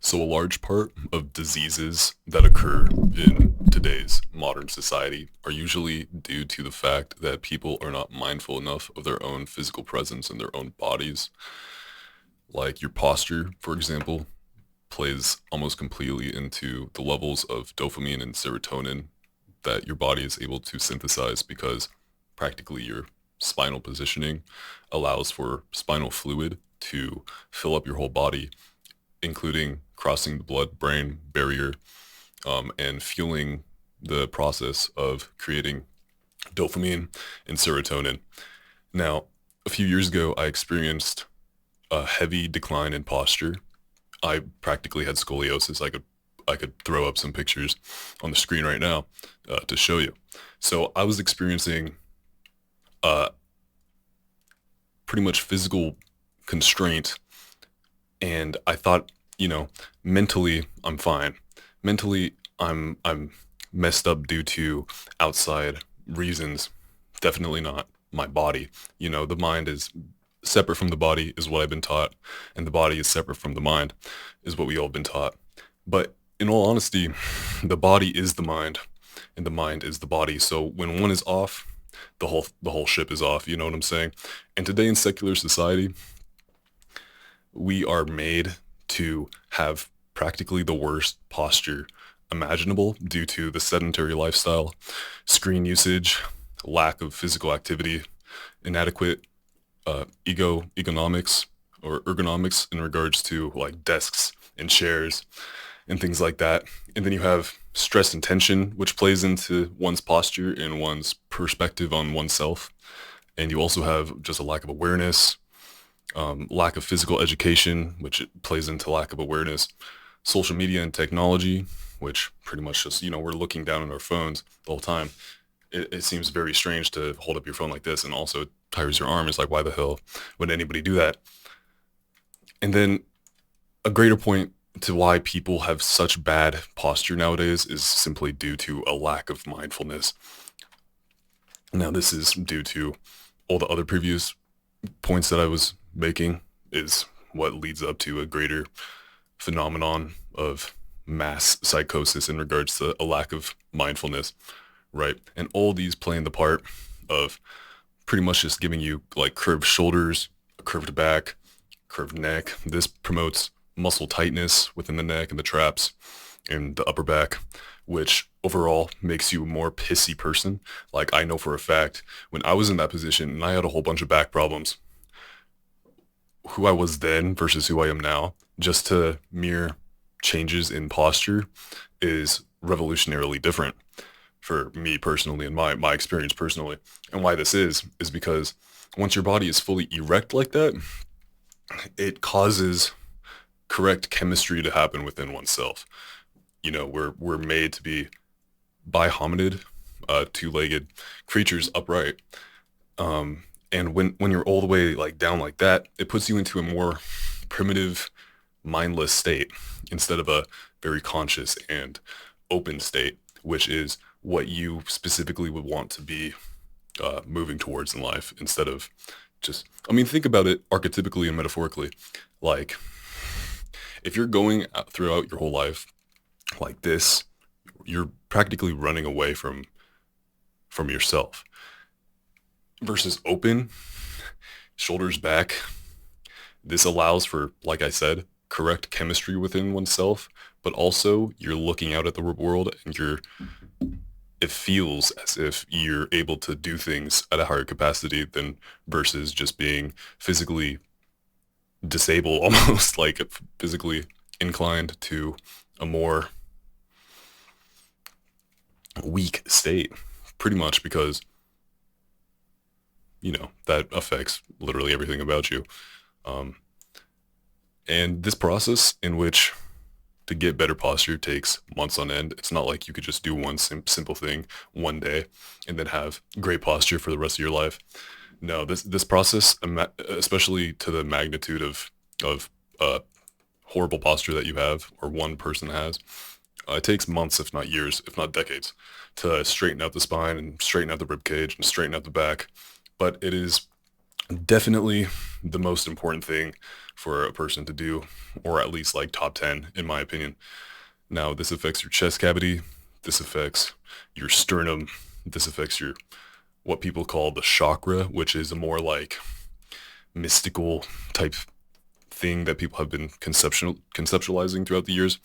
So, a large part of diseases that occur in today's modern society are usually due to the fact that people are not mindful enough of their own physical presence in their own bodies. Like your posture, for example, plays almost completely into the levels of dopamine and serotonin that your body is able to synthesize because practically your spinal positioning allows for spinal fluid to fill up your whole body, including crossing the blood-brain barrier and fueling the process of creating dopamine and serotonin. Now, a few years ago, I experienced a heavy decline in posture. I practically had scoliosis. I could throw up some pictures on the screen right now to show you. So I was experiencing uh, pretty much physical constraint, and I thought, mentally I'm fine. Mentally, I'm messed up due to outside reasons. Definitely not my body. The mind is separate from the body is what I've been taught, and the body is separate from the mind is what we all have been taught. But in all honesty, the body is the mind, and the mind is the body. So when one is off, the whole ship is off. You know what I'm saying? And today in secular society, we are made to have practically the worst posture imaginable due to the sedentary lifestyle, screen usage, lack of physical activity, inadequate economics or ergonomics in regards to like desks and chairs and things like that. And then you have stress and tension, which plays into one's posture and one's perspective on oneself. And you also have just a lack of awareness, lack of physical education, which it plays into lack of awareness, social media and technology, which pretty much just, we're looking down at our phones the whole time. It seems very strange to hold up your phone like this and also it tires your arm. It's like, why the hell would anybody do that? And then a greater point to why people have such bad posture nowadays is simply due to a lack of mindfulness. Now, this is due to all the other previous points that I was making is what leads up to a greater phenomenon of mass psychosis in regards to a lack of mindfulness, right? And all these playing the part of pretty much just giving you like curved shoulders, a curved back, curved neck. This promotes muscle tightness within the neck and the traps and the upper back, which overall makes you a more pissy person. Like I know for a fact when I was in that position and I had a whole bunch of back problems, who I was then versus who I am now, just to mere changes in posture is revolutionarily different for me personally and my experience personally. And why this is because once your body is fully erect like that, it causes correct chemistry to happen within oneself. We're made to be bihominid, two-legged creatures upright. And when you're all the way like down like that, it puts you into a more primitive, mindless state instead of a very conscious and open state, which is what you specifically would want to be moving towards in life instead of just, I mean, think about it archetypically and metaphorically. Like, if you're going out throughout your whole life like this, you're practically running away from yourself versus open, shoulders back. This allows for, like I said, correct chemistry within oneself, but also you're looking out at the world and it feels as if you're able to do things at a higher capacity than versus just being physically disabled, almost like physically inclined to a more weak state, pretty much because, that affects literally everything about you. Um, and this process in which to get better posture takes months on end. It's not like you could just do one simple thing one day and then have great posture for the rest of your life. No, this process, especially to the magnitude of horrible posture that you have or one person has, it takes months, if not years, if not decades, to straighten out the spine and straighten out the rib cage and straighten out the back. But it is Definitely the most important thing for a person to do, or at least like top 10, in my opinion. Now, this affects your chest cavity, this affects your sternum, this affects your what people call the chakra, which is a more like mystical type thing that people have been conceptualizing throughout the years.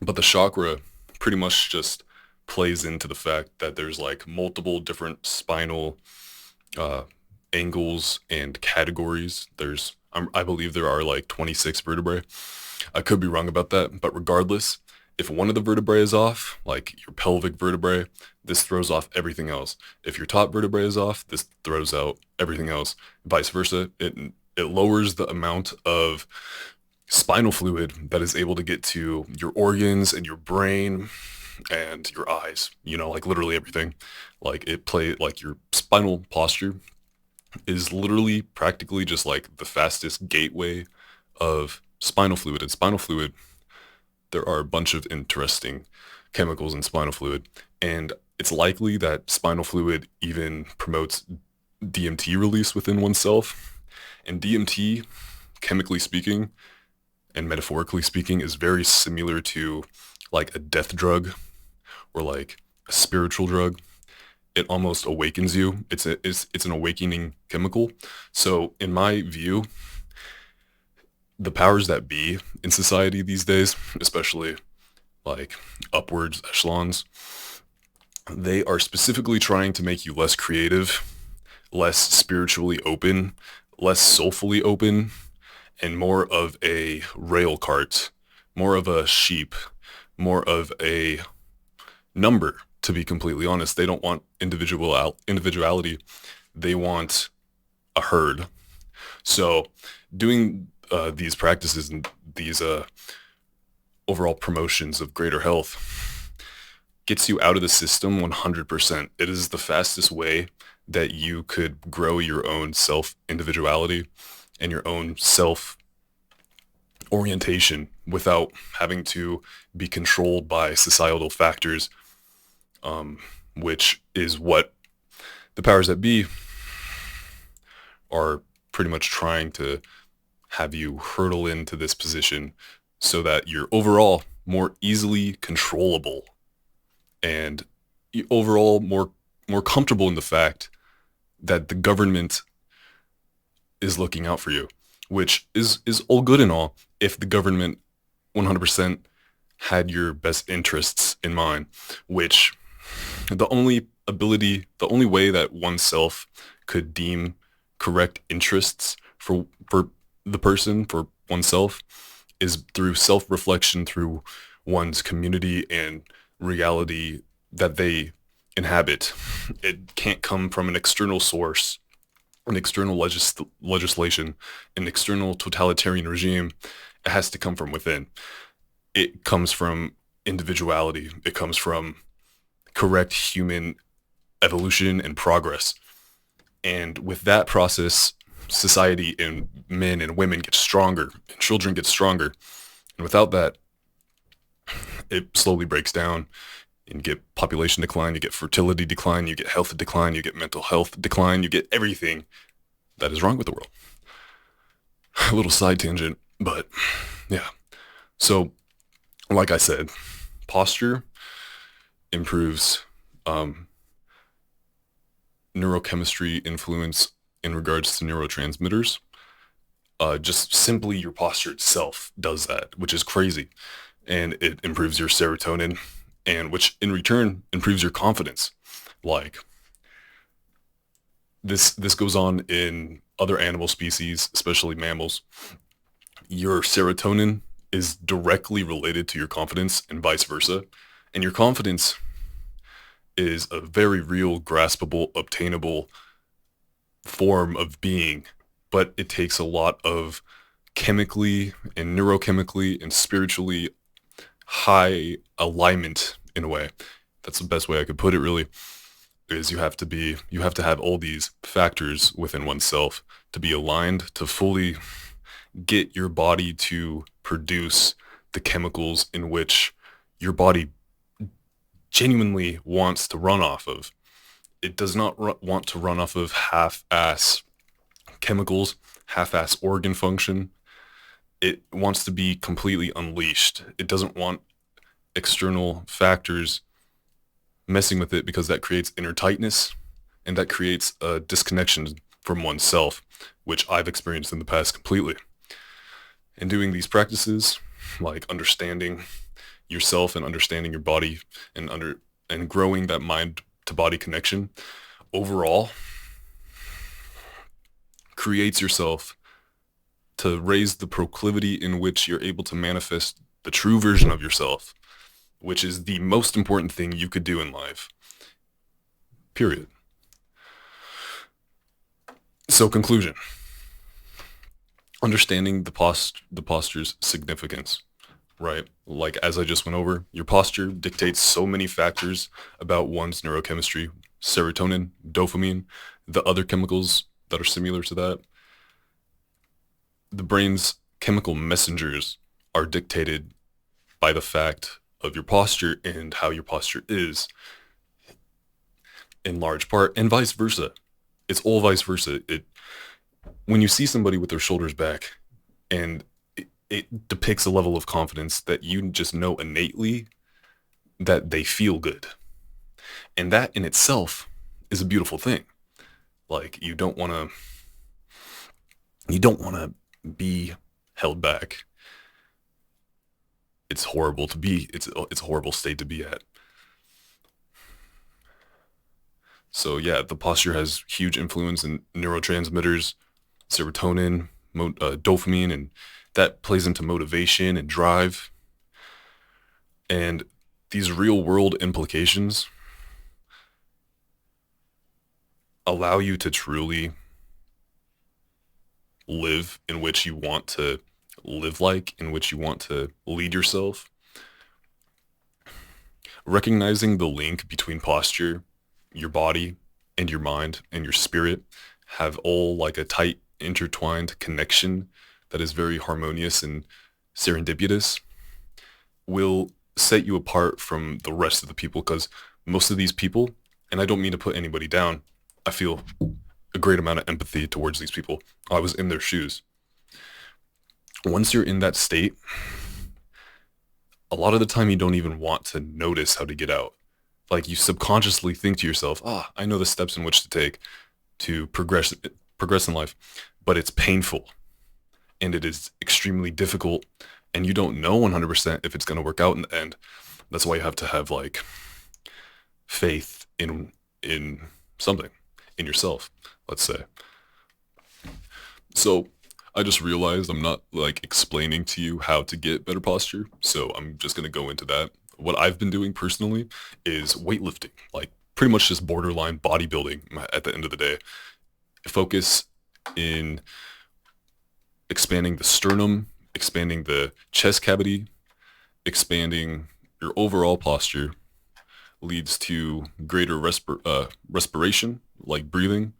But the chakra pretty much just plays into the fact that there's like multiple different spinal uh, angles and categories. I believe there are like 26 vertebrae. I could be wrong about that, but regardless, if one of the vertebrae is off, like your pelvic vertebrae, this throws off everything else. If your top vertebrae is off, this throws out everything else. Vice versa, it lowers the amount of spinal fluid that is able to get to your organs and your brain and your eyes, like literally everything. Like your spinal posture is literally practically just like the fastest gateway of spinal fluid. And spinal fluid, there are a bunch of interesting chemicals in spinal fluid. And it's likely that spinal fluid even promotes DMT release within oneself. And DMT, chemically speaking and metaphorically speaking, is very similar to like a death drug or like a spiritual drug. It almost awakens you. It's an awakening chemical. So in my view, the powers that be in society these days, especially like upwards echelons, they are specifically trying to make you less creative, less spiritually open, less soulfully open, and more of a rail cart, more of a sheep, more of a number. To be completely honest, they don't want individuality. They want a herd. So, doing these practices and these overall promotions of greater health gets you out of the system 100%. It is the fastest way that you could grow your own self individuality and your own self orientation without having to be controlled by societal factors, which is what the powers that be are pretty much trying to have you hurdle into this position so that you're overall more easily controllable and overall more comfortable in the fact that the government is looking out for you, which is all good and all if the government 100% had your best interests in mind, which the only way that oneself could deem correct interests for the person, for oneself, is through self-reflection, through one's community and reality that they inhabit. It can't come from an external source, an external legislation, an external totalitarian regime. It has to come from within. It comes from individuality. It comes from correct human evolution and progress. And with that process, society and men and women get stronger, and children get stronger. And without that, it slowly breaks down. And you get population decline, you get fertility decline, you get health decline, you get mental health decline, you get everything that is wrong with the world. A little side tangent, but yeah. So, like I said, posture improves neurochemistry influence in regards to neurotransmitters. Just simply your posture itself does that, which is crazy. And it improves your serotonin, and which in return improves your confidence. Like this goes on in other animal species, especially mammals. Your serotonin is directly related to your confidence and vice versa. And your confidence is a very real, graspable, obtainable form of being, but it takes a lot of chemically and neurochemically and spiritually high alignment in a way. That's the best way I could put it, really, is you have to have all these factors within oneself to be aligned to fully get your body to produce the chemicals in which your body genuinely wants to run off of. It does not want to run off of half-ass chemicals, half-ass organ function. It wants to be completely unleashed. It doesn't want external factors messing with it because that creates inner tightness and that creates a disconnection from oneself, which I've experienced in the past completely. And doing these practices, like understanding yourself and understanding your body and growing that mind to body connection overall creates yourself to raise the proclivity in which you're able to manifest the true version of yourself, which is the most important thing you could do in life. Period. So, conclusion. Understanding the posture's significance, right? Like, as I just went over, your posture dictates so many factors about one's neurochemistry, serotonin, dopamine, the other chemicals that are similar to that. The brain's chemical messengers are dictated by the fact of your posture and how your posture is, in large part, and vice versa. It's all vice versa. When you see somebody with their shoulders back and it depicts a level of confidence that you just know innately that they feel good. And that in itself is a beautiful thing. Like, you don't want to be held back. It's horrible to be. It's a horrible state to be at. So yeah, the posture has huge influence in neurotransmitters, serotonin, dopamine, and that plays into motivation and drive. And these real world implications allow you to truly live in which you want to live, like in which you want to lead yourself. Recognizing the link between posture, your body, and your mind and your spirit have all like a tight intertwined connection that is very harmonious and serendipitous will set you apart from the rest of the people, because most of these people, and I don't mean to put anybody down, I feel a great amount of empathy towards these people. I was in their shoes. Once you're in that state, a lot of the time you don't even want to notice how to get out. Like, you subconsciously think to yourself, I know the steps in which to take to progress in life, but it's painful and it is extremely difficult, and you don't know 100% if it's going to work out in the end. That's why you have to have like faith in something, in yourself, let's say. So I just realized I'm not like explaining to you how to get better posture, so I'm just going to go into that. What I've been doing personally is weightlifting, like pretty much just borderline bodybuilding at the end of the day. Focus in expanding the sternum, expanding the chest cavity, expanding your overall posture leads to greater respiration, like breathing,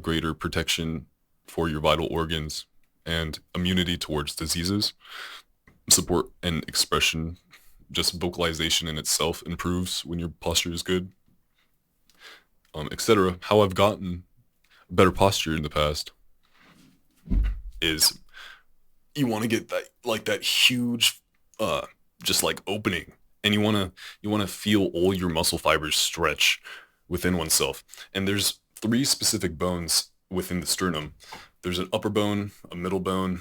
greater protection for your vital organs, and immunity towards diseases, support and expression. Just vocalization in itself improves when your posture is good, etc. How I've gotten better posture in the past is you want to get that huge, just like opening, and you want to feel all your muscle fibers stretch within oneself. And there's 3 specific bones within the sternum. There's an upper bone, a middle bone,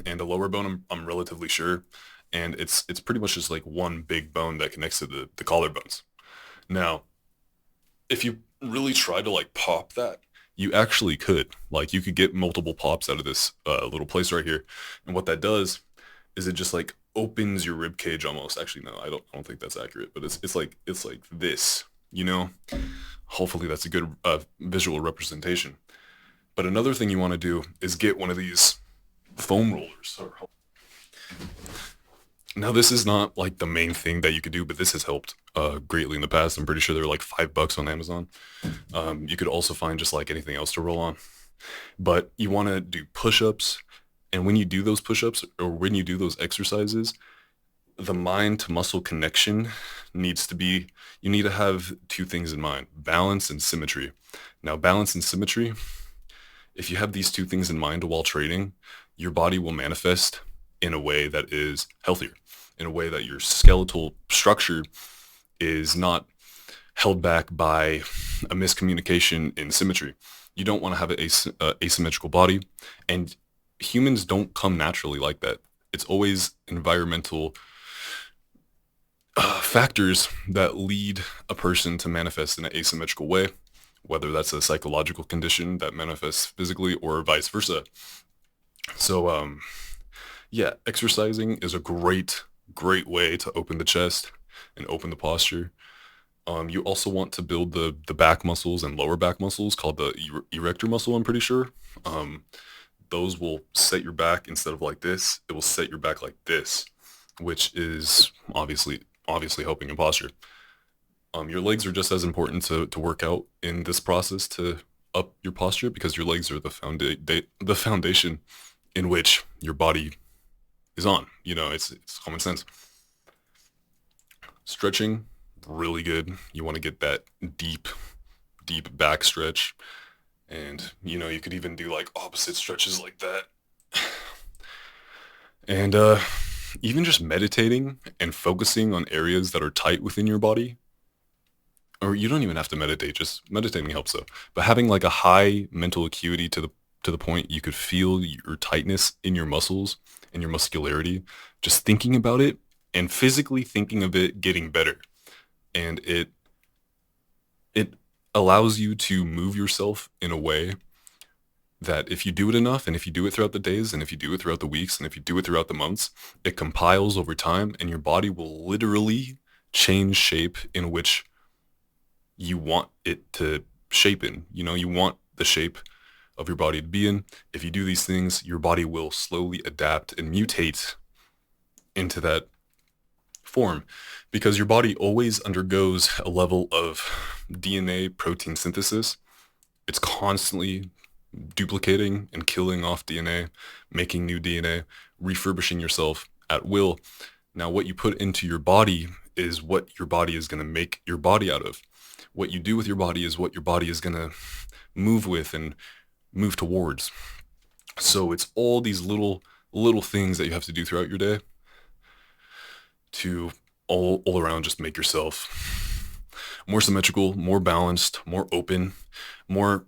and a lower bone. I'm relatively sure. And it's pretty much just like one big bone that connects to the collarbones. Now, if you really try to like pop that, you actually could. Like, you could get multiple pops out of this little place right here. And what that does is it just like opens your rib cage almost. Actually, no, I don't think that's accurate, but it's like this, you know? Hopefully that's a good visual representation. But another thing you want to do is get one of these foam rollers. Now, this is not like the main thing that you could do, but this has helped greatly in the past. I'm pretty sure they're like $5 on Amazon. You could also find just like anything else to roll on. But you want to do push-ups. And when you do those push-ups or when you do those exercises, the mind to muscle connection needs to be, you need to have 2 things in mind: balance and symmetry. Now, balance and symmetry If you have these two things in mind while training, your body will manifest in a way that is healthier, in a way that your skeletal structure is not held back by a miscommunication in symmetry. You don't want to have an asymmetrical body, and humans don't come naturally like that. It's always environmental factors that lead a person to manifest in an asymmetrical way, whether that's a psychological condition that manifests physically or vice versa. So, yeah, exercising is a great way to open the chest and open the posture. You also want to build the back muscles and lower back muscles called the erector muscle, I'm pretty sure. Um, those will set your back instead of like this. It will set your back like this, which is obviously helping your posture. Your legs are just as important to work out in this process to up your posture because your legs are the foundation in which your body is on. It's common sense. Stretching, really good. You want to get that deep, deep back stretch. And, you could even do like opposite stretches like that. And even just meditating and focusing on areas that are tight within your body, or you don't even have to meditate, just meditating helps though. But having like a high mental acuity to the point you could feel your tightness in your muscles and your muscularity, just thinking about it and physically thinking of it getting better. And it allows you to move yourself in a way that if you do it enough and if you do it throughout the days and if you do it throughout the weeks and if you do it throughout the months, it compiles over time and your body will literally change shape in which you want it to shape in. You want the shape of your body to be in. If you do these things, your body will slowly adapt and mutate into that form because your body always undergoes a level of DNA protein synthesis. It's constantly duplicating and killing off DNA, making new DNA, refurbishing yourself at will. Now, what you put into your body is what your body is going to make your body out of. What you do with your body is what your body is going to move with and move towards. So it's all these little things that you have to do throughout your day to all around just make yourself more symmetrical, more balanced, more open, more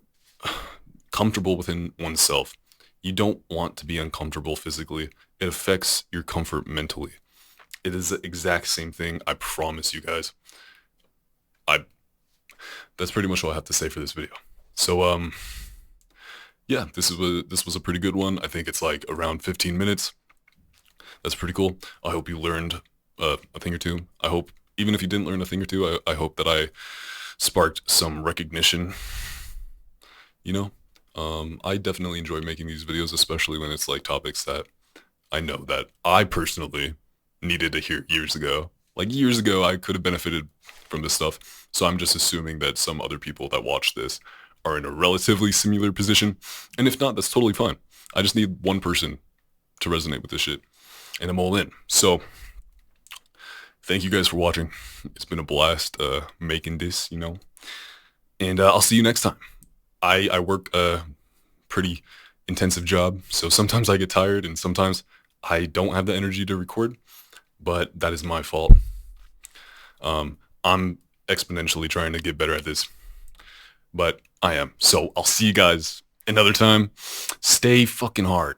comfortable within oneself. You don't want to be uncomfortable physically. It affects your comfort mentally. It is the exact same thing. I promise you guys. I That's pretty much all I have to say for this video. So yeah, this was a pretty good one. I think it's like around 15 minutes. That's pretty cool. I hope you learned a thing or two. I hope even if you didn't learn a thing or two, I hope that I sparked some recognition. You know, I definitely enjoy making these videos, especially when it's like topics that I know that I personally needed to hear years ago. Like years ago, I could have benefited from this stuff. So I'm just assuming that some other people that watch this are in a relatively similar position. And if not, that's totally fine. I just need one person to resonate with this shit. And I'm all in. So thank you guys for watching. It's been a blast making this, And I'll see you next time. I work a pretty intensive job. So sometimes I get tired and sometimes I don't have the energy to record. But that is my fault. I'm exponentially trying to get better at this. But I am. So I'll see you guys another time. Stay fucking hard.